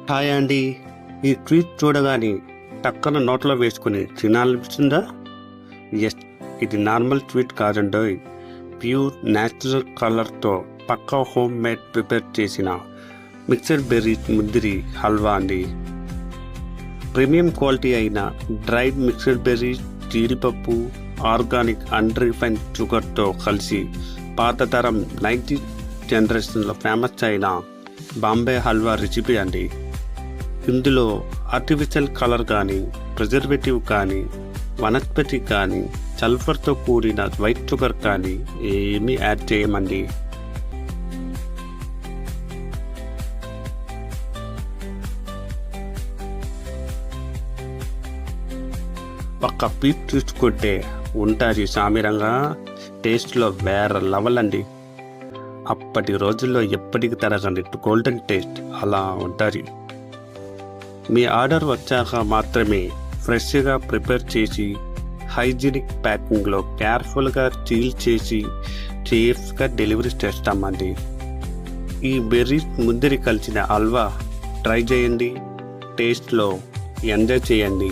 Hi అండి. ఈ tweet చూడగానే టక్కన నోట్లో వేసుకుని తినాలనిపిస్తుందా? ఎస్, ఇది నార్మల్ ట్వీట్ కాదండోయ్. ప్యూర్ న్యాచురల్ కలర్తో పక్కా హోమ్ మేడ్ ప్రిపేర్ చేసిన మిక్సర్ బెర్రీస్ ముద్దిరి హల్వా అండి. ప్రీమియం క్వాలిటీ అయిన డ్రైడ్ మిక్సర్ బెర్రీస్, జీడిపప్పు, ఆర్గానిక్ అన్రిఫైన్డ్ షుగర్తో కలిసి పాత తరం 90 జనరేషన్లో ఫేమస్ అయిన బాంబే హల్వా రెసిపీ అండి. ఇందులో ఆర్టిఫిషియల్ కలర్ కానీ, ప్రిజర్వేటివ్ కానీ, వనస్పతి కానీ, సల్ఫర్తో కూడిన వైట్ షుగర్ కానీ ఏమీ యాడ్ చేయమండి. ఒక్క పీస్ చూసుకుంటే ఉంటుంది సామిరంగా, టేస్ట్లో వేరే లెవెల్ అండి. అప్పటి రోజుల్లో ఎప్పటికి తరగని గోల్డెన్ టేస్ట్ అలా ఉంటుంది. మీ ఆర్డర్ వచ్చాక మాత్రమే ఫ్రెష్గా ప్రిపేర్ చేసి హైజీనిక్ ప్యాకింగ్లో కేర్ఫుల్గా సీల్ చేసి సేఫ్గా డెలివరీ చేస్తామండి. ఈ బెర్రీస్ ముద్దిరి కలిసిన హల్వా ట్రై చేయండి, టేస్ట్లో ఎంజాయ్ చేయండి.